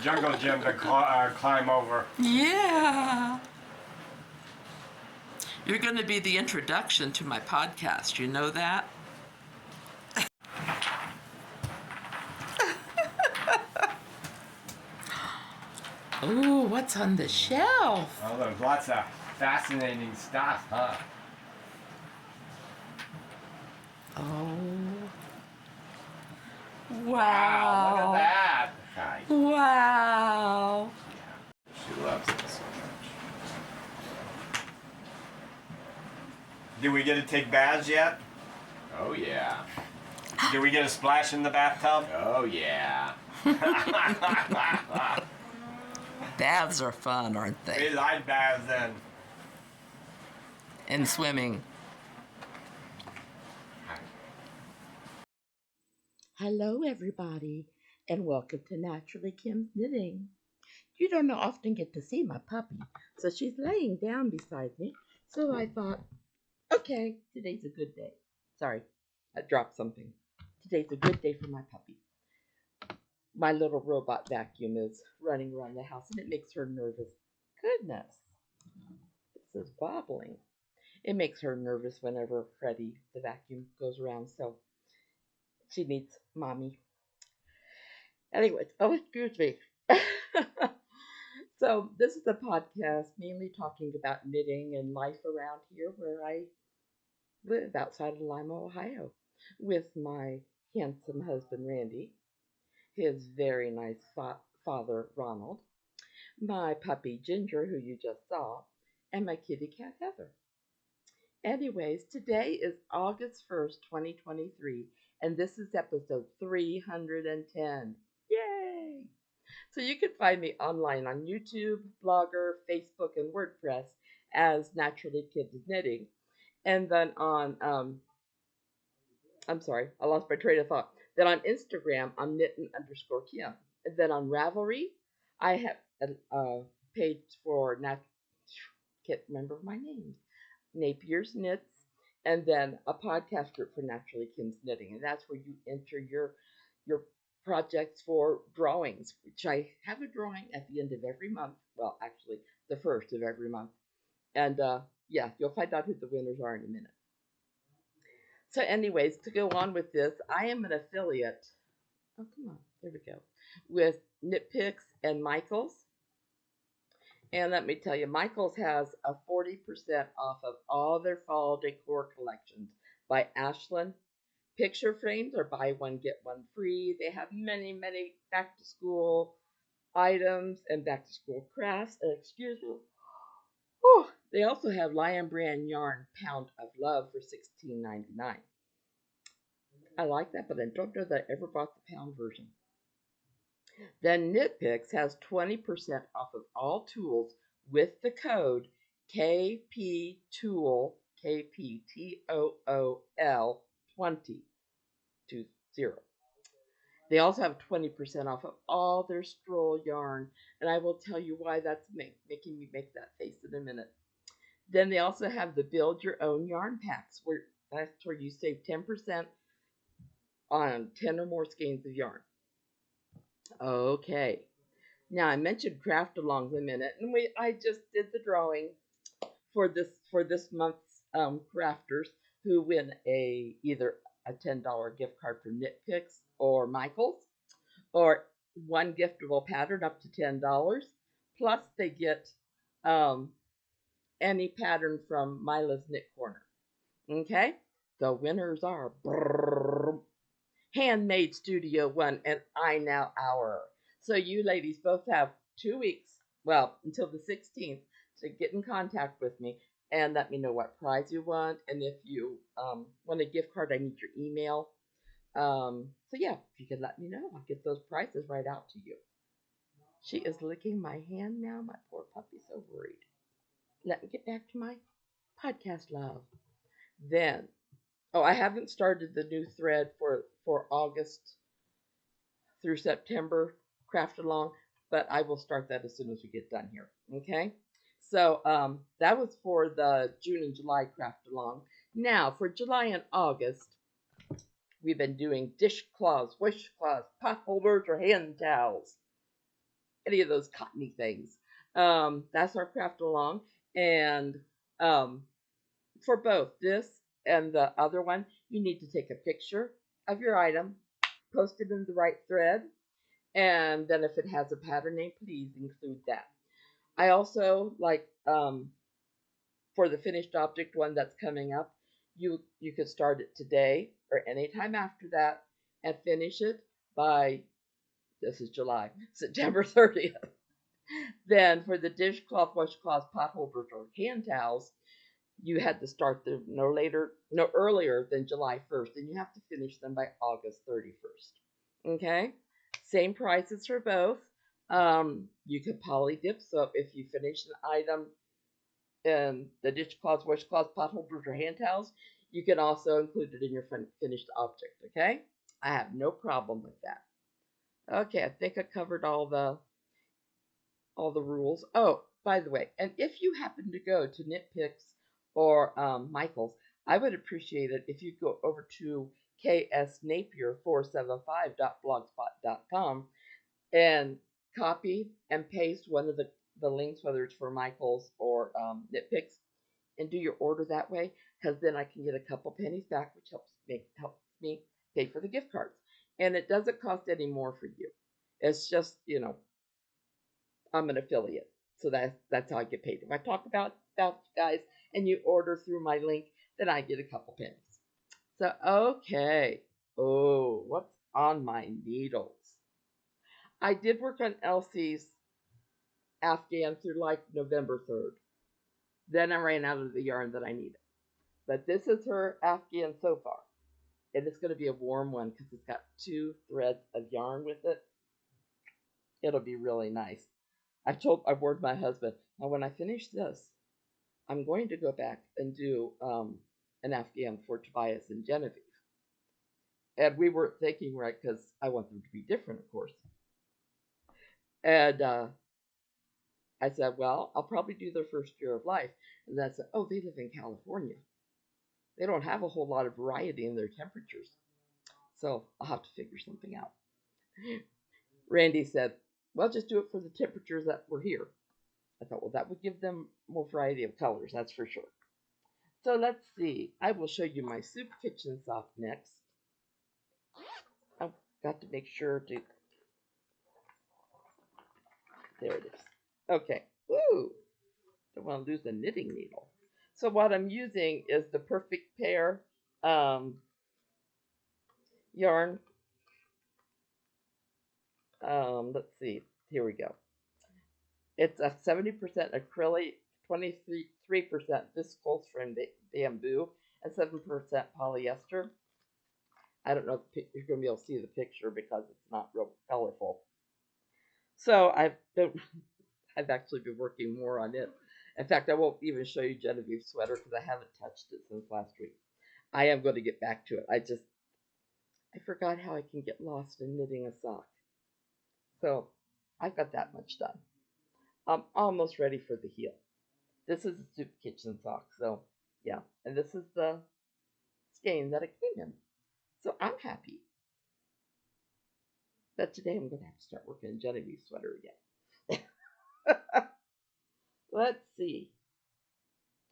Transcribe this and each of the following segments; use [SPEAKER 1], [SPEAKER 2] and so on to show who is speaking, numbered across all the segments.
[SPEAKER 1] jungle gym to climb over.
[SPEAKER 2] Yeah. You're going to be the introduction to my podcast. You know that? Oh, what's on the shelf?
[SPEAKER 1] Oh, there's lots of fascinating stuff, huh?
[SPEAKER 2] Oh.
[SPEAKER 1] Wow, look at that.
[SPEAKER 3] Hi.
[SPEAKER 2] Wow.
[SPEAKER 3] She loves it so much.
[SPEAKER 1] Did we get to take baths yet?
[SPEAKER 3] Oh yeah.
[SPEAKER 1] Did we get a splash in the bathtub?
[SPEAKER 3] Oh yeah.
[SPEAKER 2] Baths are fun, aren't
[SPEAKER 1] We
[SPEAKER 2] they?
[SPEAKER 1] like baths then.
[SPEAKER 2] And swimming.
[SPEAKER 4] Hello, everybody, and welcome to Naturally Kim's Knitting. You don't often get to see my puppy, so she's laying down beside me. So I thought, okay, today's a good day. Sorry, I dropped something. Today's a good day for my puppy. My little robot vacuum is running around the house, and it makes her nervous. Goodness, this is bobbling. It makes her nervous whenever Freddie, the vacuum, goes around, so she needs mommy. Anyways, oh, excuse me. So this is a podcast mainly talking about knitting and life around here where I live outside of Lima, Ohio, with my handsome husband, Randy, his very nice father, Ronald, my puppy, Ginger, who you just saw, and my kitty cat, Heather. Anyways, today is August 1st, 2023, and this is episode 310. Yay! So you can find me online on YouTube, Blogger, Facebook, and WordPress as Naturally Kids Knitting. And then on, I'm sorry, I lost my train of thought. Then on Instagram, I'm knitting_Kim. And then on Ravelry, I have a page for can't remember my name. Napier's Knits, and then a podcast group for Naturally Kim's Knitting, and that's where you enter your projects for drawings, which I have a drawing at the end of every month. Well, actually, the first of every month, and yeah, you'll find out who the winners are in a minute. So, anyways, to go on with this, I am an affiliate. Oh, come on, there we go, with Knit Picks and Michaels. And let me tell you, Michaels has a 40% off of all their fall decor collections by Ashlyn. Picture frames are buy one, get one free. They have many, many back to school items and back to school crafts. Excuse me. Oh, they also have Lion Brand Yarn Pound of Love for $16.99. I like that, but I don't know that I ever bought the pound version. Then Knit Picks has 20% off of all tools with the code KPTOOL, KPTOOL 20. They also have 20% off of all their stroll yarn, and I will tell you why that's making me make that face in a minute. Then they also have the Build Your Own Yarn Packs, that's where you save 10% on 10 or more skeins of yarn. Okay, now I mentioned craftalongs a minute, and I just did the drawing for this month's crafters who win either a $10 gift card from Knit Picks or Michaels, or one giftable pattern up to $10. Plus they get any pattern from Mila's Knit Corner. Okay, the winners are Handmade Studio 1 and EYENOWHOUR. So you ladies both have 2 weeks, well, until the 16th, to get in contact with me and let me know what prize you want. And if you want a gift card, I need your email. So yeah, if you could let me know, I'll get those prices right out to you. She is licking my hand now. My poor puppy's so worried. Let me get back to my podcast love. Then, I haven't started the new thread for August through September craftalong, but I will start that as soon as we get done here. Okay? So that was for the June and July craftalong. Now for July and August, we've been doing dishcloths, washcloths, potholders, or hand towels. any of those cottony things. That's our craft along. And for both this and the other one, you need to take a picture of your item, post it in the right thread, and then if it has a pattern name, please include that. I also like for the finished object one that's coming up, you could start it today or anytime after that and finish it by, this is July, September 30th. Then for the dishcloth, washcloths, potholders, or hand towels, you had to start them no earlier than July 1st, and you have to finish them by August 31st. Okay? Same prices for both. You could poly dip, so if you finish an item in the dishcloths, washcloths, potholders, or hand towels, you can also include it in your finished object. Okay? I have no problem with that. Okay, I think I covered all the rules. Oh, by the way, and if you happen to go to Knitpicks or Michael's, I would appreciate it if you go over to ksnapier475.blogspot.com and copy and paste one of the links, whether it's for Michael's or Knitpicks, and do your order that way, because then I can get a couple pennies back, which helps me pay for the gift cards. And it doesn't cost any more for you. It's just, I'm an affiliate, so that's how I get paid. If I talk about guys and you order through my link, then I get a couple pennies. So, okay. Oh, what's on my needles? I did work on Elsie's Afghan through like November 3rd. Then I ran out of the yarn that I needed. But this is her Afghan so far. And it's going to be a warm one because it's got 2 threads of yarn with it. It'll be really nice. I warned my husband, now when I finish this, I'm going to go back and do an Afghan for Tobias and Genevieve. And we weren't thinking right because I want them to be different, of course. And I said, well, I'll probably do their first year of life. And then I said, oh, they live in California. They don't have a whole lot of variety in their temperatures. So I'll have to figure something out. Randy said, well, just do it for the temperatures that were here. I thought, well, that would give them more variety of colors, that's for sure. So let's see. I will show you my soup kitchen sock next. I've got to make sure to... There it is. Okay. Woo! Don't want to lose the knitting needle. So what I'm using is the Perfect Pair yarn. Let's see. Here we go. It's a 70% acrylic, 23% viscose from bamboo, and 7% polyester. I don't know if you're going to be able to see the picture because it's not real colorful. So I've actually been working more on it. In fact, I won't even show you Genevieve's sweater because I haven't touched it since last week. I am going to get back to it. I forgot how I can get lost in knitting a sock. So I've got that much done. I'm almost ready for the heel. This is a soup kitchen sock, so yeah. And this is the skein that it came in. So I'm happy. But today I'm going to have to start working on Genevieve's sweater again. Let's see.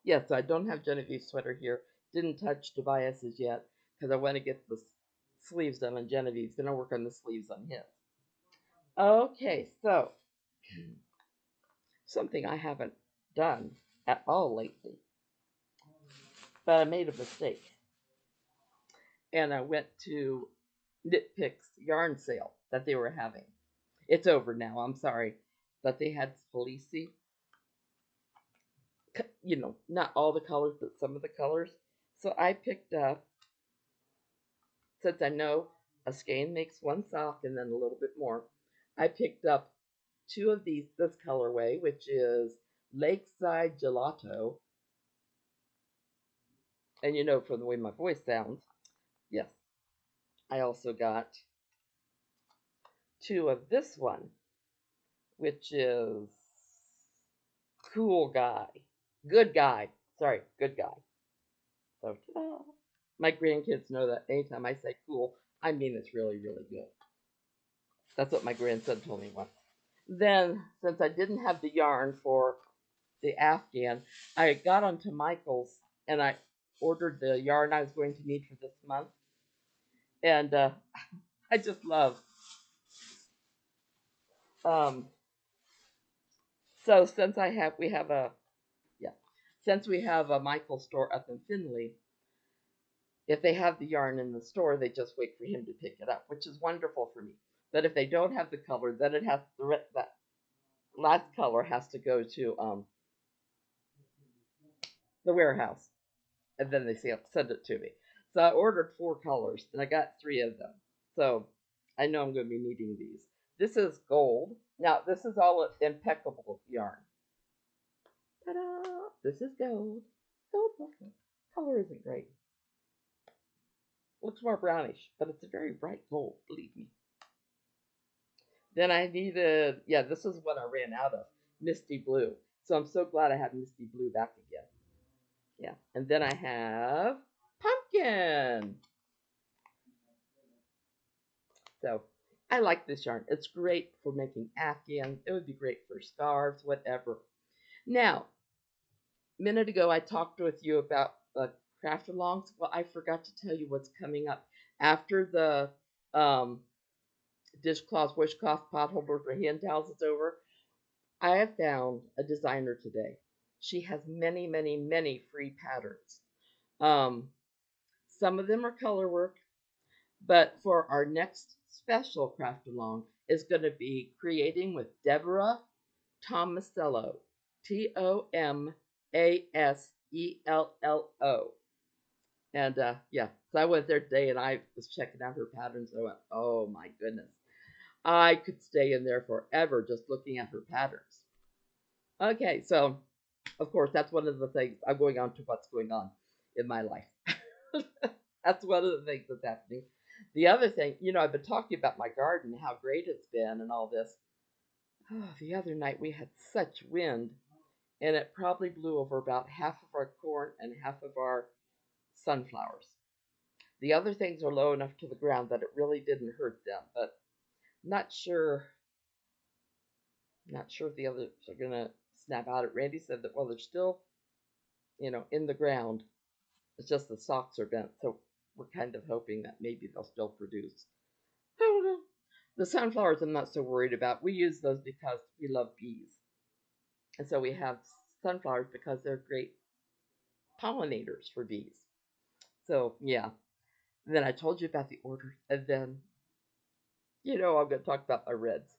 [SPEAKER 4] Yes, I don't have Genevieve's sweater here. Didn't touch Tobias's yet because I want to get the sleeves done on Genevieve's. Then I'll work on the sleeves on his. Okay, so something I haven't done at all lately. But I made a mistake. And I went to Knitpicks yarn sale that they were having. It's over now, I'm sorry. But they had fleecy. Not all the colors, but some of the colors. So I picked up, since I know a skein makes one sock and then a little bit more, I picked up 2 of these, this colorway, which is Lakeside Gelato. And from the way my voice sounds, yes. I also got 2 of this one, which is Good Guy. Sorry, Good Guy. So, ta-da. My grandkids know that anytime I say cool, I mean it's really, really good. That's what my grandson told me once. Then, since I didn't have the yarn for the Afghan, I got onto Michael's and I ordered the yarn I was going to need for this month. And I just love. Um, so since we have a Michael's store up in Findlay, if they have the yarn in the store, they just wait for him to pick it up, which is wonderful for me. But if they don't have the color, then it has that last color has to go to the warehouse, and then they send it to me. So I ordered 4 colors, and I got 3 of them. So I know I'm going to be needing these. This is gold. Now, this is all impeccable yarn. Ta-da! This is gold. Gold. Color isn't great. Looks more brownish, but it's a very bright gold, believe me. Then I needed, this is what I ran out of, Misty Blue. So I'm so glad I have Misty Blue back again. Yeah, and then I have Pumpkin. So I like this yarn. It's great for making Afghans. It would be great for scarves, whatever. Now, a minute ago I talked with you about craftalongs. Well, I forgot to tell you what's coming up after the dishcloths, washcloths, potholders, or hand towels is over. I have found a designer today. She has many, many, many free patterns. Some of them are color work, but for our next special craft along is going to be creating with Deborah Tomasello, Tomasello. And so I went there today and I was checking out her patterns. I went, oh my goodness. I could stay in there forever just looking at her patterns. Okay, so of course that's one of the things. I'm going on to what's going on in my life. That's one of the things that's happening. The other thing, I've been talking about my garden, how great it's been and all this. Oh, the other night we had such wind, and it probably blew over about half of our corn and half of our sunflowers. The other things are low enough to the ground that it really didn't hurt them, but not sure if the others are going to snap out. Randy said that, well, they're still, in the ground. It's just the stalks are bent, so we're kind of hoping that maybe they'll still produce. I don't know. The sunflowers I'm not so worried about. We use those because we love bees. And so we have sunflowers because they're great pollinators for bees. So, yeah. And then I told you about the order. And then, I'm going to talk about my reds.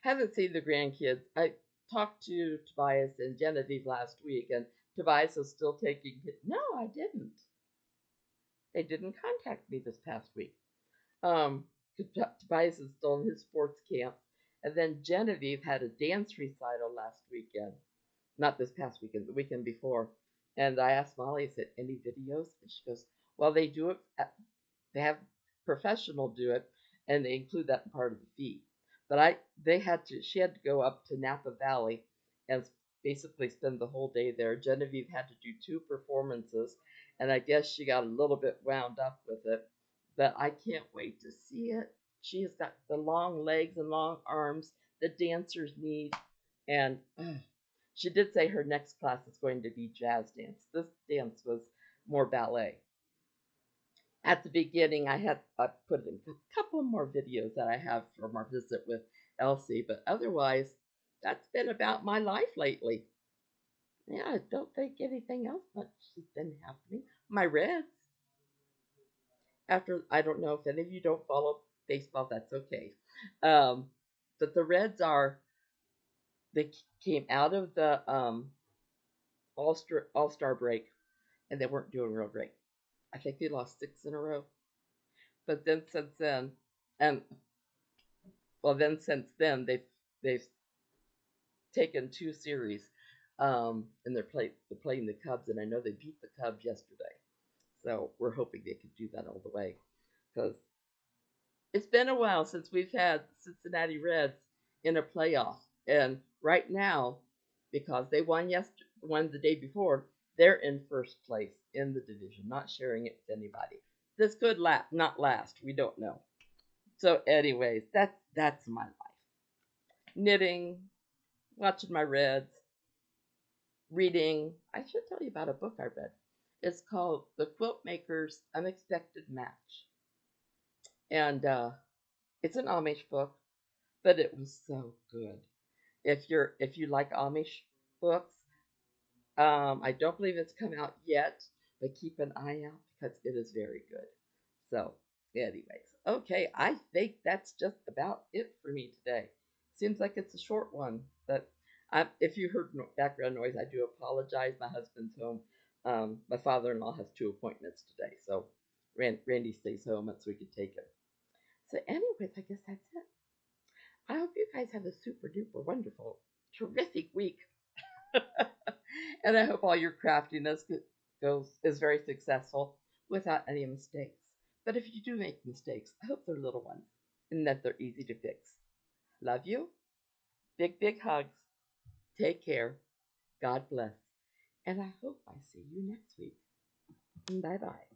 [SPEAKER 4] Haven't seen the grandkids. I talked to Tobias and Genevieve last week, and Tobias is still taking it. No, I didn't. They didn't contact me this past week. Tobias is still in his sports camp. And then Genevieve had a dance recital last weekend. Not this past weekend, the weekend before. And I asked Molly, I said, any videos? And she goes, well, they do it. They have professional do it, and they include that in part of the fee. But she had to go up to Napa Valley and basically spend the whole day there. Genevieve had to do 2 performances, and I guess she got a little bit wound up with it. But I can't wait to see it. She has got the long legs and long arms the dancers need. And she did say her next class is going to be jazz dance. This dance was more ballet. At the beginning, I put in a couple more videos that I have from our visit with Elsie. But otherwise, that's been about my life lately. Yeah, I don't think anything else much has been happening. My Reds. I don't know if any of you don't follow baseball, that's okay. But the Reds they came out of the All-Star break, and they weren't doing real great. I think they lost 6 in a row. But then since then, they've taken 2 series, and they're playing the Cubs, and I know they beat the Cubs yesterday. So we're hoping they can do that all the way, because it's been a while since we've had Cincinnati Reds in a playoff. And right now, because they won the day before, they're in first place in the division, not sharing it with anybody. This could not last. We don't know. So anyways, that's my life. knitting, watching my Reds, reading. I should tell you about a book I read. It's called The Quilt Maker's Unexpected Match. And it's an Amish book, but it was so good. If you like Amish books, I don't believe it's come out yet, but keep an eye out because it is very good. So, anyways, okay, I think that's just about it for me today. Seems like it's a short one, but if you heard background noise, I do apologize. My husband's home. My father-in-law has 2 appointments today, so Randy stays home, so we can take him. So, anyways, I guess that's it. I hope you guys have a super duper wonderful, terrific week. And I hope all your craftiness is very successful without any mistakes. But if you do make mistakes, I hope they're little ones and that they're easy to fix. Love you. Big, big hugs. Take care. God bless. And I hope I see you next week. Bye-bye.